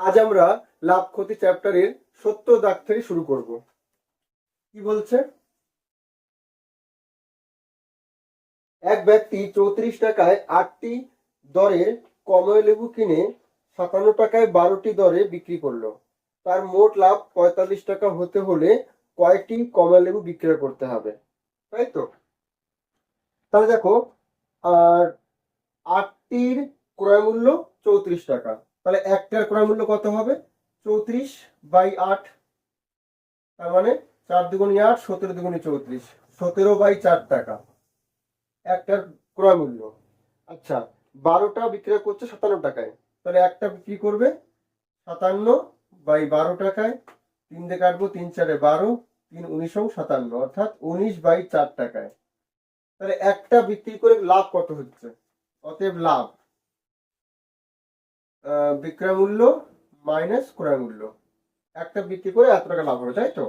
আজ আমরা লাভ ক্ষতি চ্যাপ্টারের 70 দাগ থেকে শুরু করব। কি বলছে? এক ব্যক্তি 34 টাকায় 8টি দরের কমলা লেবু কিনে 57 টাকায় 12টি দরে বিক্রি করলো। তার মোট লাভ 45 টাকা হতে হলে কয়টি কমলা লেবু বিক্রয় করতে হবে? তাই তো। তাহলে দেখো, আর 8টির ক্রয় মূল্য 34 টাকা, তাহলে একটার ক্রয় মূল্য কত হবে? 34/8। তার মানে 4 দুগুণে 8, 17 দুগুণে 34, 17/4 টাকা একটার ক্রয় মূল্য। আচ্ছা, 12টা বিক্রয় করছে 57 টাকায়, তাহলে একটা বিক্রি করবে 57/12 টাকায়। 3 দিয়ে কাটবো, 3 4 12, 3 19 57, অর্থাৎ 19/4 টাকায়। তাহলে একটা বিক্রি করে লাভ কত হচ্ছে? অতএব লাভ বিক্রয় মূল্য মাইনাস ক্রয় মূল্য। একটা বিক্রি করে এত টাকা লাভ হলো, তাই তো।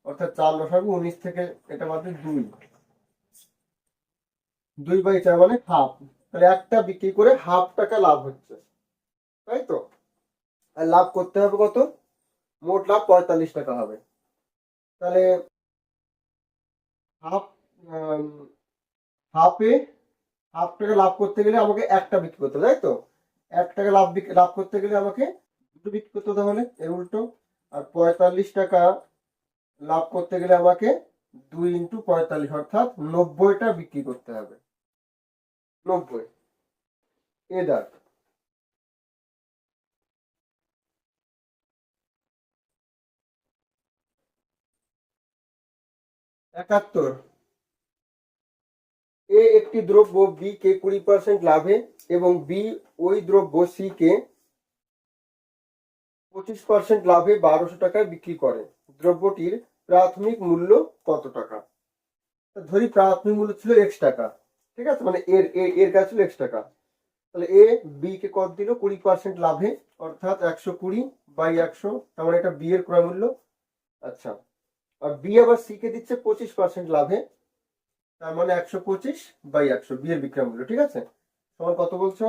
অর্থাৎ 4 লসাগু 19 থেকে এটা বাদে 2/4 মানে হাফ। তাহলে একটা বিক্রি করে হাফ টাকা লাভ হচ্ছে, তাই তো। আর লাভ করতে হবে কত? মোট লাভ 45 টাকা হবে। তাহলে হাফ হাফে হাফ টাকা লাভ করতে গেলে আমাকে একটা বিক্রি করতে হবে, তাই তো। 1 টাকা লাভ করতে গেলে আমাকে দুটো বিক্রি করতে হতে, হলে এর উল্টো। আর 45 টাকা লাভ করতে গেলে আমাকে 2 × 45 অর্থাৎ 90টা বিক্রি করতে হবে। 90 এ দাগ। 71, এ একটি দ্রব্য বি কে 20% লাভে এবং বি ওই দ্রব্য সি কে 25% লাভে 1200 টাকায় বিক্রি করে। দ্রব্যটির প্রাথমিক মূল্য কত টাকা? ধরি প্রাথমিক মূল্য ছিল x টাকা, ঠিক আছে, মানে এর এর কাছে ছিল x টাকা। তাহলে এ বি কে কত দিল? 20% লাভে, অর্থাৎ 120/100, তার মানে এটা বি এর ক্রয় মূল্য। আচ্ছা, আর বি আবার সি কে দিচ্ছে 25% লাভে, তার মানে 125/100 বি এর বিক্রয় মূল্য, ঠিক আছে। তোমার কত বলছো?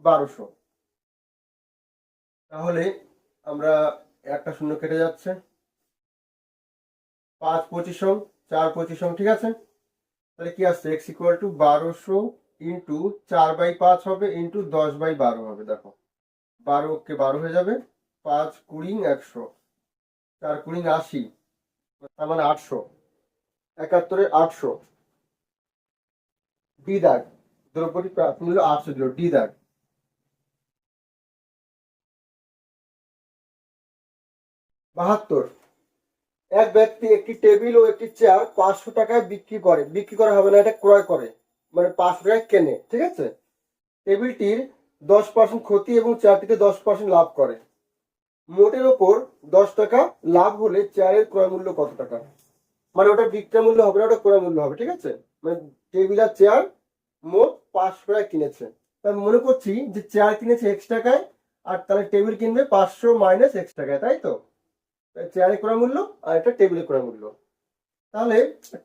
1200। তাহলে আমরা একটা শূন্য কেটে যাচ্ছে, 5 25, 4 25, ঠিক আছে। তাহলে কি আসছে? x = 1200 ইন্টু 4/5 হবে ইন্টু 10/12 হবে। দেখো, 12 কে 12 হয়ে যাবে, 5 20 100, 4 20 80, তার মানে 800। 71-এর 800। ডি দাগ, দ্রব্যটির প্রাপ্য মূল্য 800 দিল, ডি দাগ। 72, এক ব্যক্তি একটি টেবিল ও একটি চেয়ার 500 টাকায় বিক্রি করা হবে না, এটা ক্রয় করে, মানে 500 টাকায় কেনে, ঠিক আছে। টেবিলটির 10% ক্ষতি এবং চেয়ারটিতে 10% লাভ করে। মোটের ওপর 10 টাকা লাভ হলে চেয়ারের ক্রয় মূল্য কত টাকা? মানে ওটা বিক্রয় মূল্য হবে না, ওটা ক্রয় মূল্য হবে, ঠিক আছে। মানে টেবিল আর চেয়ার মোট 500 টাকায় কিনেছে। তাই মনে করছি যে চেয়ার কিনেছে x টাকায়, আর তাহলে টেবিল কিনবে 500 মাইনাস x টাকায়, তাই তো। চেয়ারের ক্রয় মূল্য আর এটা টেবিলের ক্রয় মূল্য। তাহলে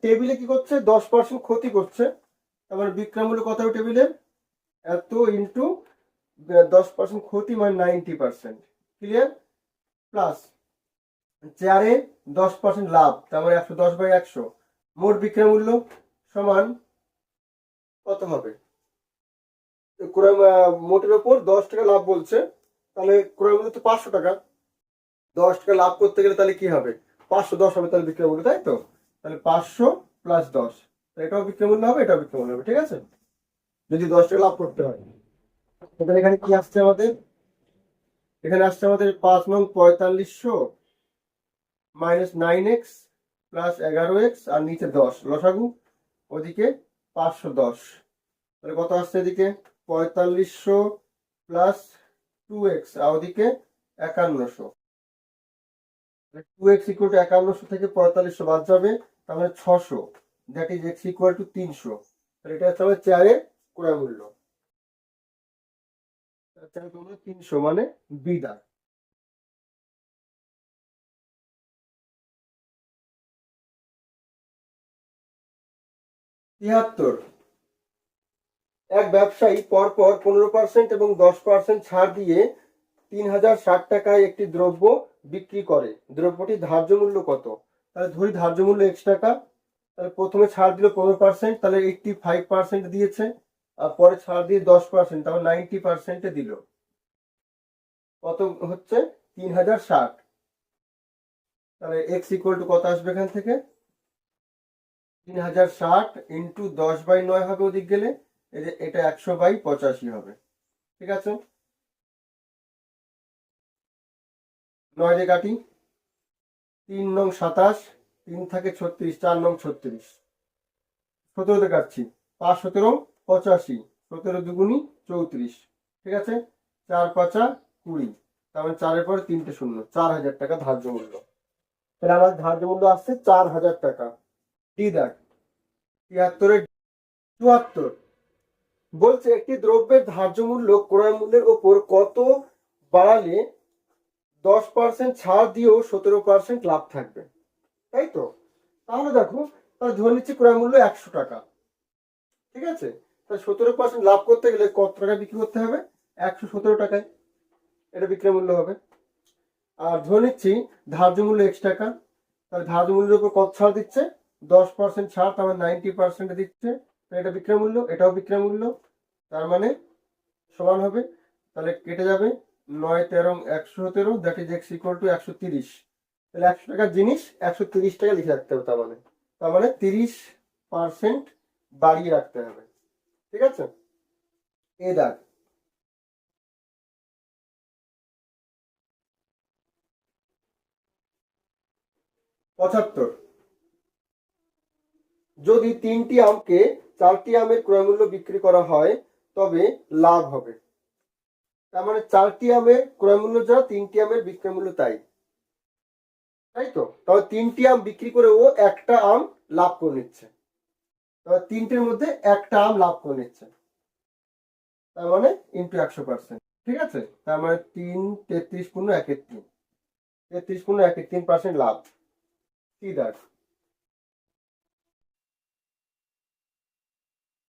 টেবিলে কি করছে? 10% ক্ষতি করছে, তার মানে বিক্রয় মূল্য কত হবে টেবিলের? এত ইন্টু 10% ক্ষতি মানে 90%, ক্লিয়ার। প্লাস চেয়ারে 10% লাভ, তার মানে 110/100, মোট বিক্রয় মূল্য সমান কত হবে? মোটের ওপর 10 টাকা লাভ বলছে, তাহলে ক্রয় মূল্য তো 500 টাকা। 10 টাকা লাভ করতে গেলে তাহলে কি হবে? 510 হবে তাহলে বিক্রয় মূল্য, তাই তো। তাহলে 500 + 10, এটাও বিক্রয় মূল্য হবে, এটাও বিক্রয় মূল্য হবে, ঠিক আছে, যদি 10 টাকা লাভ করতে হয়। তাহলে এখানে কি আসছে আমাদের? এখানে আসছে আমাদের 5 নং 4500 মাইনাস 9x প্লাস 11x আর নিচে 10 লসাগু, ওদিকে 510। তাহলে কত আসছে? এদিকে 4500 প্লাস 2x আর ওদিকে 5100। 2x = 5100 থেকে 4500 বাদ যাবে, তার মানে 600, দ্যাট ইজ x = 300। তাহলে এটা হচ্ছে আমাদের চেয়ারের ক্রয় মূল্য। 300 মানে বি দাগ। 73, এক ব্যবসায়ী পরপর 15% এবং 10% ছাড় দিয়ে 3060 টাকায় একটি দ্রব্য বিক্রি করে, দ্রব্যটি ধার্য মূল্য কত? তাহলে ধরি ধার্য মূল্য x টাকা, তাহলে প্রথমে ছাড় দিল 15%, তাহলে 85% দিয়েছে, আর পরে ছাড় দিয়ে 10%, তাহলে 90% দিল। কত হচ্ছে? 3060। তাহলে x ইকুয়াল টু কত আসবে এখান থেকে? 3060 ইন্টু 10/9 হবে ওদিক গেলে, এই যে এটা 100/85 হবে। ঠিক আছে, 9 দিয়ে কাটি, 3 নং 27, 3 থাকে 36, 4 নং 36, 17 তে কাটছি, 5 17 85, 17 দুগুনি 34। ঠিক আছে, 4 5 20, তার মানে 4 এর পরে 3টে শূন্য, 4000 টাকা ধার্য মূল্য। তাহলে আমার ধার্য মূল্য আসছে 4000 টাকা। ডি দাগ 73 74 বলছে একটি দ্রব্যের ধার্য মূল্য ক্রয় মূল্যের ওপর কত বাড়ালে 10% ছাড় দিয়েও 17% লাভ থাকবে, তাই তো? তাহলে দেখো, তাহলে ধরে নিচ্ছি ক্রয় মূল্য 100 টাকা। ঠিক আছে, তাহলে 17% লাভ করতে গেলে কত টাকা বিক্রি করতে হবে? 117 টাকায় এটা বিক্রয় মূল্য হবে। আর ধরে নিচ্ছি ধার্য মূল্য x টাকা, তাহলে ধার্য মূল্যের উপর কত ছাড় দিচ্ছে? 10% ছাড়, তার মানে 90% দিচ্ছে, এটা বিক্রয় মূল্য, এটাও বিক্রয় মূল্য, তার মানে সমান হবে। তাহলে কেটে যাবে, 9 13 117, that is x equal to 130। তাহলে 100 টাকার জিনিস 130 টাকা লিখে রাখতে হবে, তার মানে 30% বাড়িয়ে রাখতে হবে। ঠিক আছে, এ দাগ 75 যদি 3টি আমকে 4টি আমের ক্রয় মূল্য বিক্রি করা হয় তবে লাভ হবে। তার মানে 4টি আমের ক্রয় মূল্য যা, 3টি আমের বিক্রয় মূল্য তাই, তাই তো? তবে 3টি আম বিক্রি করে ও একটা আম লাভ করে নিচ্ছে, তবে 3টের মধ্যে একটা আম লাভ করে নিচ্ছে, তার মানে ইন্টু 100%। ঠিক আছে, তার মানে 3 33 পূর্ণ 1 3, 33 পূর্ণ 1 3% লাভ। কি দাগ